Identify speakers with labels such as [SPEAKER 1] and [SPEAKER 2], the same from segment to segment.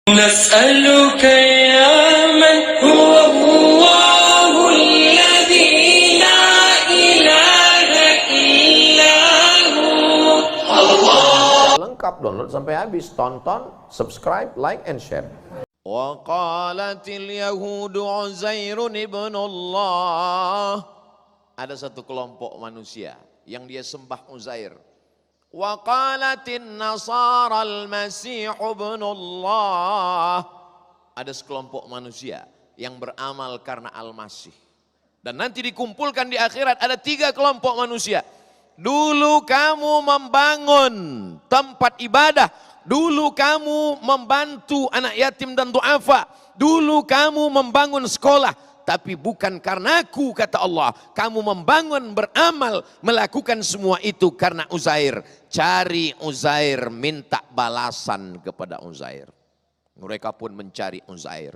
[SPEAKER 1] نسألك يا من هو الله الذي لا إله إلا هو.
[SPEAKER 2] Lengkap, download sampai habis, tonton, subscribe, like, and share.
[SPEAKER 3] وقالت اليهود عزير ابن الله. Ada satu kelompok manusia yang dia sembah Uzair. Waqalatin nasara al-masih ibnullah. Ada sekelompok manusia yang beramal karena al-masih. Dan nanti dikumpulkan di akhirat ada 3 kelompok manusia. Dulu kamu membangun tempat ibadah. Dulu kamu membantu anak yatim dan duafa. Dulu kamu membangun sekolah. Tapi bukan karena aku, kata Allah. Kamu membangun, beramal, melakukan semua itu karena Uzair. Cari Uzair, minta balasan kepada Uzair. Mereka pun mencari Uzair.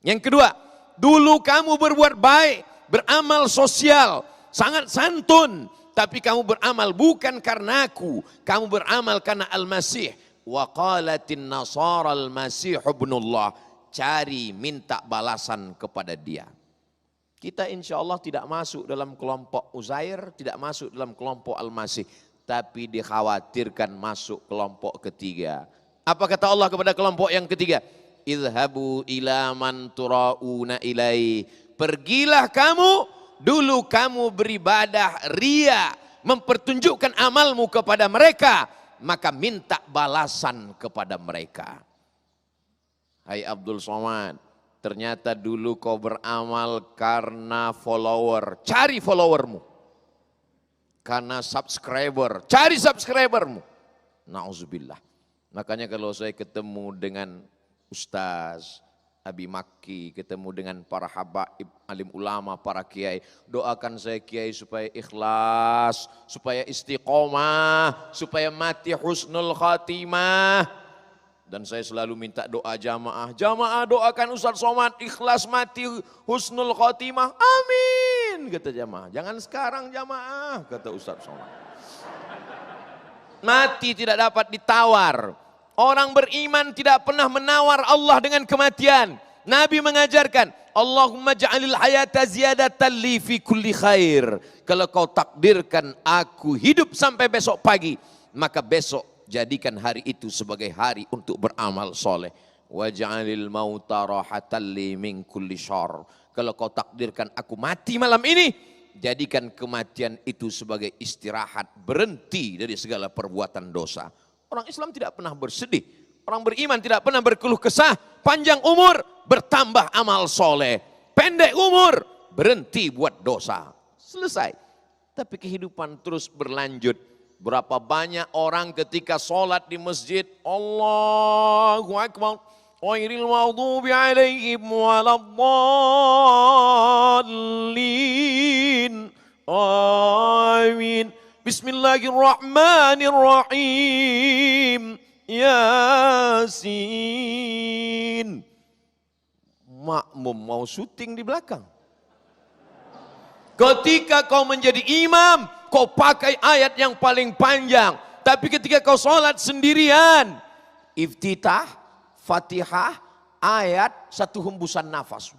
[SPEAKER 3] Yang kedua, dulu kamu berbuat baik, beramal sosial, sangat santun. Tapi kamu beramal bukan karena aku. Kamu beramal karena Al-Masih. Wa qalatin nasara al-Masih ibnullah. Cari, minta balasan kepada dia. Kita insya Allah tidak masuk dalam kelompok Uzair, tidak masuk dalam kelompok Al-Masih. Tapi dikhawatirkan masuk kelompok ketiga. Apa kata Allah kepada kelompok yang ketiga? Idhabu ila man tura'una ilai. Pergilah kamu, dulu kamu beribadah ria, mempertunjukkan amalmu kepada mereka. Maka minta balasan kepada mereka. Hai Abdul Somad, ternyata dulu kau beramal karena follower, cari followermu. Karena subscriber, cari subscribermu. Na'udzubillah. Makanya kalau saya ketemu dengan Ustaz Abi Makki, ketemu dengan para habaib, alim ulama, para kiai, doakan saya kiai supaya ikhlas, supaya istiqomah, supaya mati husnul khatimah. Dan saya selalu minta doa jamaah. Jamaah doakan Ustaz Somad ikhlas mati husnul khotimah. Amin. Kata jamaah. Jangan sekarang jamaah. Kata Ustaz Somad. Mati tidak dapat ditawar. Orang beriman tidak pernah menawar Allah dengan kematian. Nabi mengajarkan. Allahumma ja'alil hayata ziyadatan li fi kulli khair. Kalau kau takdirkan aku hidup sampai besok pagi. Maka besok jadikan hari itu sebagai hari untuk beramal soleh. Waj'alil mauta rahatan li min kulli syarr. Kalau kau takdirkan aku mati malam ini, jadikan kematian itu sebagai istirahat, berhenti dari segala perbuatan dosa. Orang Islam tidak pernah bersedih. Orang beriman tidak pernah berkeluh kesah. Panjang umur, bertambah amal soleh. Pendek umur, berhenti buat dosa. Selesai. Tapi kehidupan terus berlanjut. Berapa banyak orang ketika sholat di masjid, Allahu Akbar, ghairil maghdubi alaihim waladdallin, amin, bismillahirrahmanirrahim, Yasin. Makmum mau syuting di belakang. Ketika kau menjadi imam, kau pakai ayat yang paling panjang. Tapi ketika kau sholat sendirian, iftitah, fatihah, ayat, satu hembusan nafas.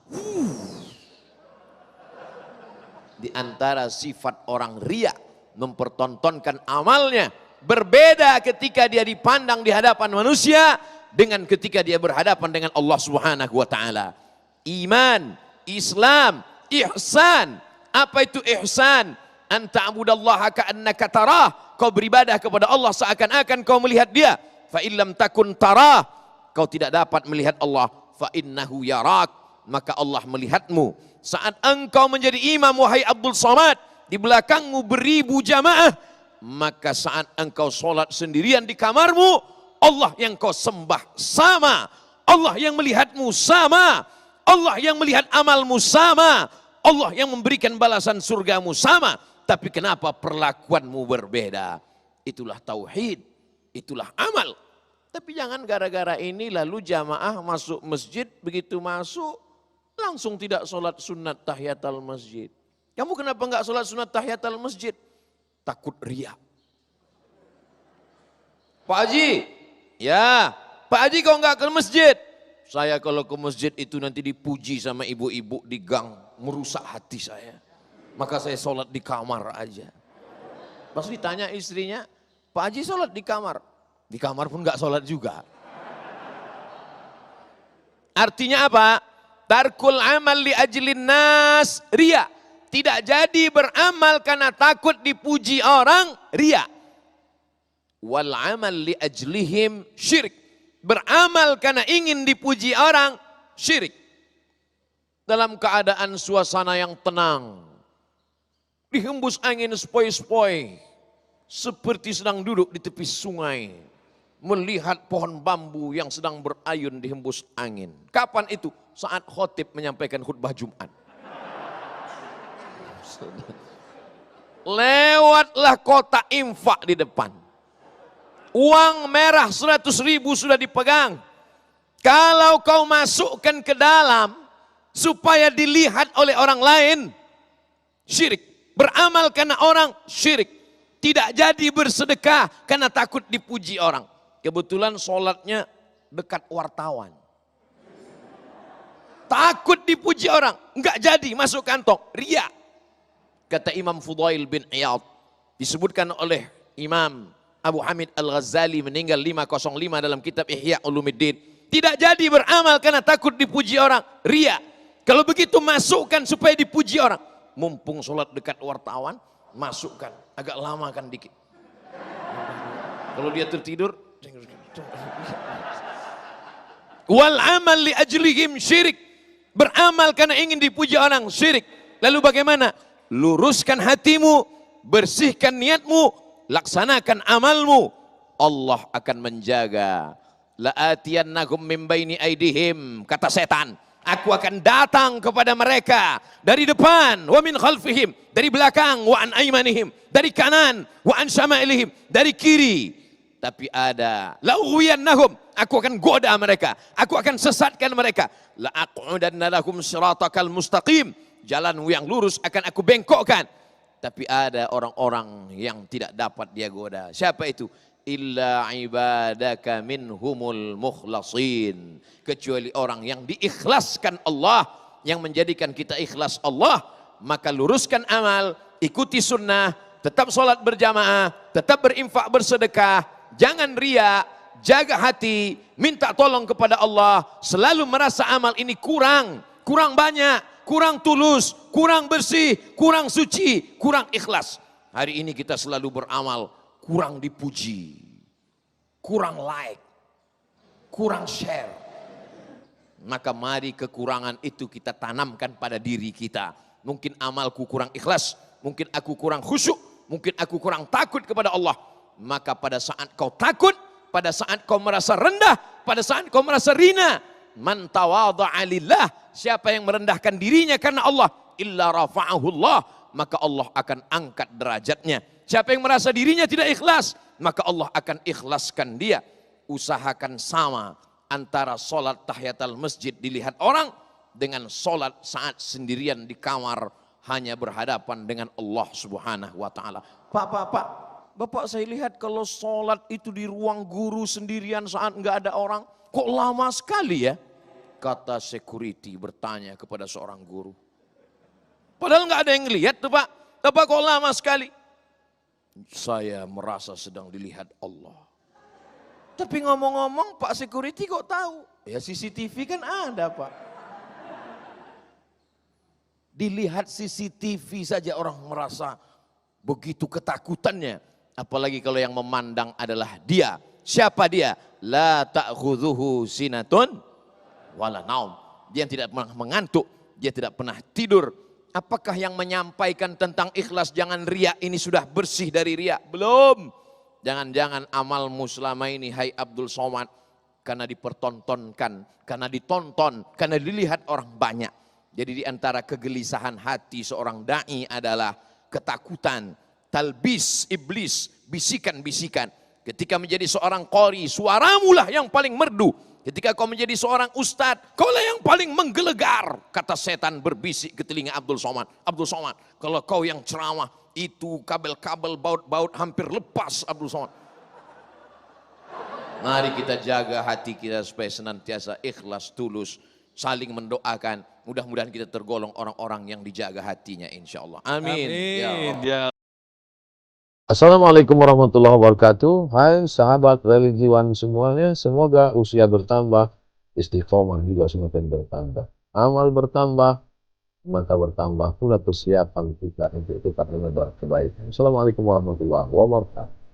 [SPEAKER 3] Di antara sifat orang riya, mempertontonkan amalnya. Berbeda ketika dia dipandang di hadapan manusia, dengan ketika dia berhadapan dengan Allah Subhanahu wa ta'ala. Iman, Islam, ihsan. Apa itu ihsan? Anta abudallaha ka'annaka tarah. Kau beribadah kepada Allah seakan-akan kau melihat dia. Fa illam takun tarah. Kau tidak dapat melihat Allah. Fa innahu yarak. Maka Allah melihatmu. Saat engkau menjadi imam wahai Abdul Somad, di belakangmu beribu jamaah. Maka saat engkau sholat sendirian di kamarmu, Allah yang kau sembah sama. Allah yang melihatmu sama. Allah yang melihat amalmu sama. Allah yang memberikan balasan surgamu sama. Tapi kenapa perlakuanmu berbeda? Itulah tauhid, itulah amal. Tapi jangan gara-gara ini lalu jamaah masuk masjid, begitu masuk langsung tidak sholat sunat tahiyatul masjid. Kamu kenapa enggak sholat sunat tahiyatul masjid? Takut riya. Pak Haji, ya Pak Haji kau enggak ke masjid? Saya kalau ke masjid itu nanti dipuji sama ibu-ibu di gang, merusak hati saya. Maka saya sholat di kamar aja. Pas ditanya istrinya, Pak Haji sholat di kamar. Di kamar pun gak sholat juga. Artinya apa? Tarkul amal li ajlin nas, ria. Tidak jadi beramal karena takut dipuji orang, ria. Wal amal li ajlihim, syirik. Beramal karena ingin dipuji orang, syirik. Dalam keadaan suasana yang tenang, dihembus angin sepoi-sepoi, seperti sedang duduk di tepi sungai, melihat pohon bambu yang sedang berayun dihembus angin. Kapan itu? Saat khotib menyampaikan khutbah Jumat. Lewatlah kotak infak di depan. Uang merah 100.000 sudah dipegang. Kalau kau masukkan ke dalam supaya dilihat oleh orang lain, syirik. Beramal karena orang, syirik. Tidak jadi bersedekah karena takut dipuji orang. Kebetulan sholatnya dekat wartawan. Takut dipuji orang, enggak jadi masuk kantong, ria. Kata Imam Fudail bin Iyad, disebutkan oleh Imam Abu Hamid Al-Ghazali meninggal 505 dalam kitab Ihya Ulumuddin. Tidak jadi beramal karena takut dipuji orang, ria. Kalau begitu masukkan supaya dipuji orang. Mumpung sholat dekat wartawan, masukkan. Agak lama kan dikit. Kalau dia tertidur, wal amal li ajlihim syirik. Beramal karena ingin dipuji orang, syirik. Lalu bagaimana? Luruskan hatimu, bersihkan niatmu, laksanakan amalmu. Allah akan menjaga. La'atiyannahum min baini aidihim, kata setan. Aku akan datang kepada mereka dari depan, wa min khalfihim, dari belakang, wa an aymanihim, dari kanan, wa an syama'ilihim, dari kiri. Tapi ada la'ughwiyannahum, aku akan goda mereka, aku akan sesatkan mereka. La'aq'udanna lahum siratakal mustaqim, jalanmu yang lurus akan aku bengkokkan. Tapi ada orang-orang yang tidak dapat dia goda. Siapa itu? Illa ibadaka minhumul mukhlasin. Kecuali orang yang diikhlaskan Allah, yang menjadikan kita ikhlas Allah. Maka luruskan amal, ikuti sunnah, tetap sholat berjamaah, tetap berinfak bersedekah, jangan ria, jaga hati, minta tolong kepada Allah. Selalu merasa amal ini kurang banyak, kurang tulus, kurang bersih, kurang suci, kurang ikhlas. Hari ini kita selalu beramal, kurang dipuji, kurang like, kurang share. Maka mari kekurangan itu kita tanamkan pada diri kita. Mungkin amalku kurang ikhlas, mungkin aku kurang khusyuk, mungkin aku kurang takut kepada Allah. Maka pada saat kau takut, pada saat kau merasa rendah, pada saat kau merasa rina, man tawadha'a lillah, siapa yang merendahkan dirinya karena Allah, illa rafa'ahu Allah, maka Allah akan angkat derajatnya. Siapa yang merasa dirinya tidak ikhlas, maka Allah akan ikhlaskan dia. Usahakan sama antara sholat tahiyatul masjid dilihat orang dengan sholat saat sendirian di kamar hanya berhadapan dengan Allah Subhanahu wa taala. Bapak saya lihat kalau sholat itu di ruang guru sendirian saat enggak ada orang, kok lama sekali ya? Kata security bertanya kepada seorang guru. Padahal enggak ada yang lihat tuh Pak. Bapak kok lama sekali? Saya merasa sedang dilihat Allah. Tapi ngomong-ngomong Pak security kok tahu? Ya CCTV kan ada Pak. Dilihat CCTV saja orang merasa begitu ketakutannya. Apalagi kalau yang memandang adalah dia. Siapa dia? La ta'khudhuhu sinatun wala naum. Dia tidak pernah mengantuk, dia tidak pernah tidur. Apakah yang menyampaikan tentang ikhlas jangan riya ini sudah bersih dari riya? Belum. Jangan-jangan amalmu selama ini hai Abdul Somad karena dipertontonkan, karena ditonton, karena dilihat orang banyak. Jadi di antara kegelisahan hati seorang dai adalah ketakutan, talbis iblis, bisikan-bisikan. Ketika menjadi seorang qori, suaramu lah yang paling merdu. Ketika kau menjadi seorang ustadz, kau lah yang paling menggelegar. Kata setan berbisik ke telinga Abdul Somad. Abdul Somad, kalau kau yang ceramah, itu kabel-kabel baut-baut hampir lepas Abdul Somad. Mari kita jaga hati kita supaya senantiasa ikhlas, tulus, saling mendoakan. Mudah-mudahan kita tergolong orang-orang yang dijaga hatinya insya Allah. Amin. Ya Allah.
[SPEAKER 4] Assalamualaikum warahmatullahi wabarakatuh. Hai sahabat religiwan semuanya, semoga usia bertambah, istiqomah juga semakin bertambah, amal bertambah, maka bertambah pula persiapan kita untuk tetap menyebar kebaikan. Assalamualaikum warahmatullahi wabarakatuh.